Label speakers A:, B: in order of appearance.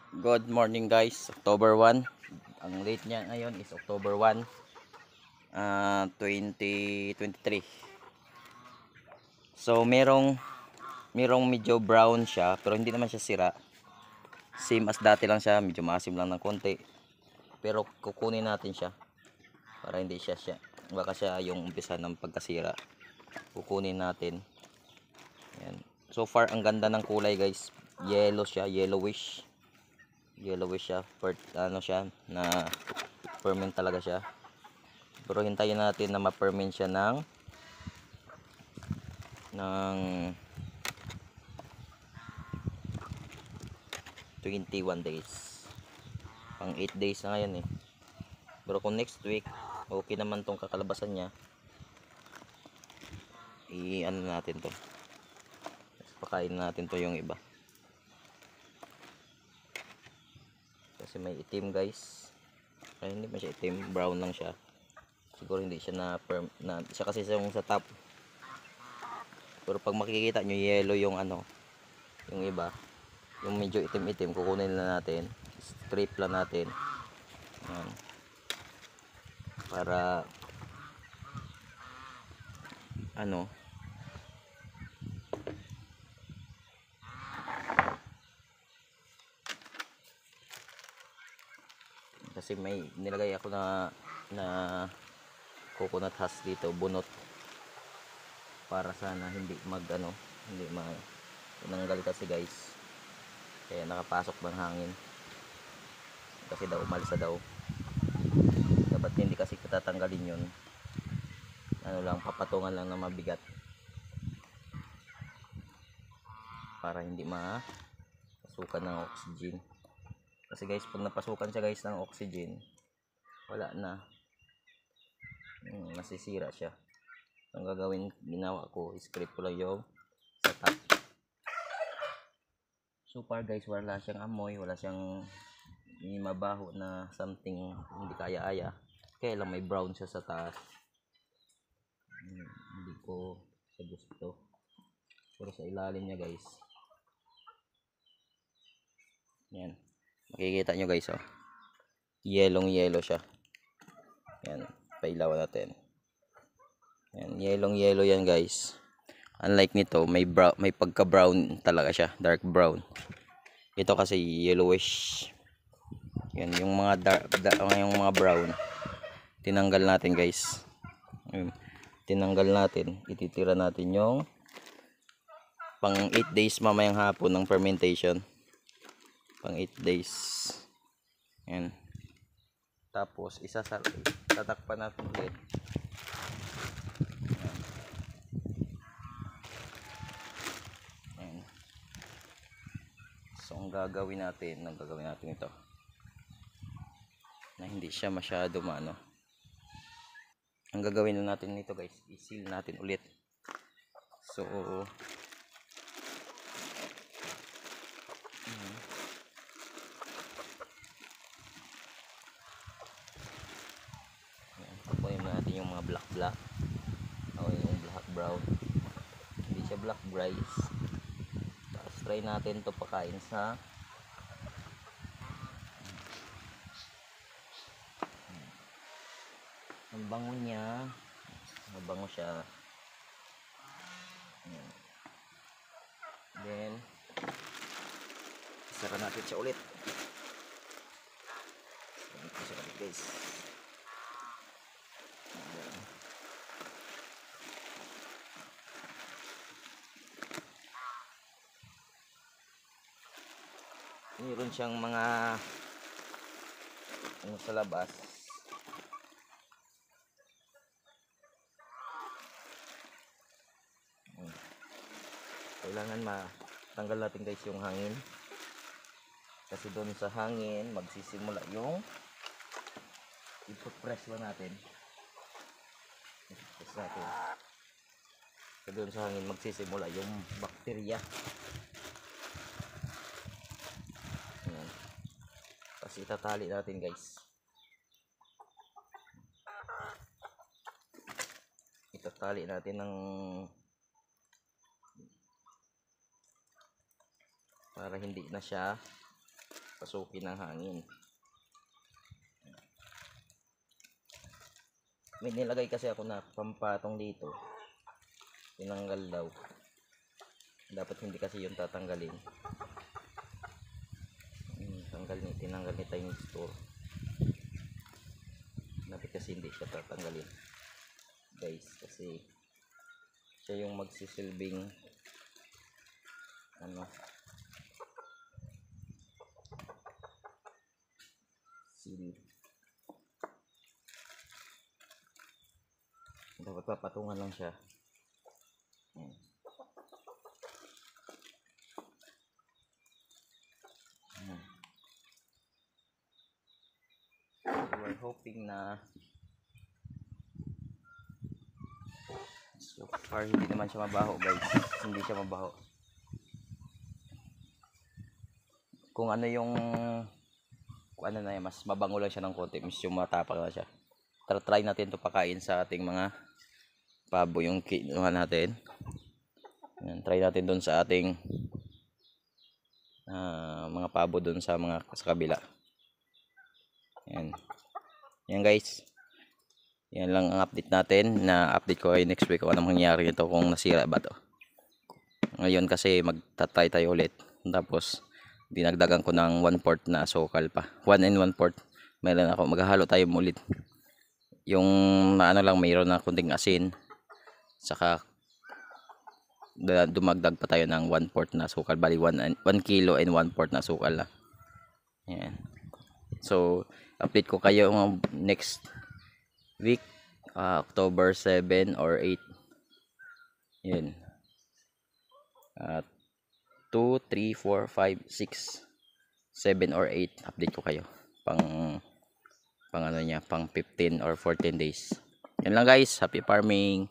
A: Good morning guys, October 1. Ang date niya ngayon is October 1, 2023. So merong medyo brown siya pero hindi naman siya sira. Same as dati lang siya, medyo maasim lang ng konti. Pero kukunin natin siya para hindi siya baka siya yung umpisa ng pagkasira. Kukunin natin. Yan. So far ang ganda ng kulay guys. Yellow siya, yellowish siya, ano siya na ferment talaga siya, pero hintayin natin na ma-ferment siya ng 21 days, pang 8 days na ngayon pero kung next week okay naman tong kakalabasan niya, ano natin to, pakain natin to yung iba kasi may itim guys. Ay, hindi pa siya itim, brown lang siya. Siguro hindi siya na siya kasi yung sa top. Pero pag makikita nyo yellow yung yung iba, yung medyo itim-itim, kukunin na natin. Strip lang natin. Ayan. Para kasi may nilagay ako na coconut husk dito, bunot, para sana hindi hindi tinanggal kasi guys, kaya nakapasok ng hangin kasi daw umalsa daw. Dapat hindi kasi tatanggalin yun, lang, papatungan lang na mabigat para hindi mapasukan ng oxygen. Kasi guys, pag napasukan siya guys ng oxygen, wala na, nasisira siya. Ang ginawa ko, scrape ko lang yung sa top. So far guys, wala siyang amoy, wala siyang mabaho na something hindi kaya-aya. Kaya lang may brown siya sa taas. Hindi ko sa gusto. Pero sa ilalim niya guys, yan, makikita nyo guys, yellow siya. Yan, pailawan natin. Yan, yellow yan guys. Unlike nito, may pagka brown talaga siya, dark brown. Ito kasi yellowish. Yan, yung mga yung mga brown tinanggal natin guys. Tinanggal natin, ititira natin yung pang 8 days mamayang hapon ng fermentation. Pang 8 days. Yan. Tapos tatakpan natin ulit. Yan. So ang gagawin natin ito na hindi siya masyado ang gagawin natin nito guys, i-seal natin ulit. So tapunin natin yung mga black o yung black brown, hindi siya black guys. Tapos try natin to pakain sa ang bango niya, mabango siya. Then sara natin siya ulit. Guys, mayroon siyang mga sa labas. Kailangan matanggal natin guys yung hangin, kasi doon sa hangin magsisimula yung i-press lang natin. Press natin. So doon sa hangin magsisimula yung bakterya. Ayan. Kasi itatali natin guys. Itatali natin ng para hindi na siya pasukin ng hangin. May nilagay kasi ako na pampatong dito, tinanggal daw. Dapat hindi kasi yung tatanggalin. Tinanggal ni Tiny Store. Dapat kasi hindi siya tatanggalin, guys, kasi siya yung magsisilbing seal. Dapat papatungan lang siya. We're hoping na so far hindi naman siya mabaho, guys. Hindi siya mabaho. Kung ano yung na yan, mas mabango lang siya ng konti, mas yung matapang na siya. Try natin to pakain sa ating mga pabo, yung kinuha natin. Yan, try natin doon sa ating mga pabo doon sa kabila. Yan. Yan, guys. Yan lang ang update natin. Na-update ko kayo next week kung anong mangyayari nito, kung nasira ba to. Ngayon kasi magtatry tayo ulit. Tapos dinagdagan ko ng 1/4 na asukal pa. 1 and 1/4. Meron ako. Maghahalo tayo ulit. Yung lang, mayroon na kunting asin. Saka dumagdag pa tayo ng 1/4 na asukal. Bali 1 kilo and 1/4 na asukal lang. Yan. So update ko kayo next week, October 7 or 8. Yan. 2, 3, 4, 5, 6, 7 or 8 update ko kayo pang 15 or 14 days. Yan lang, guys. Happy farming.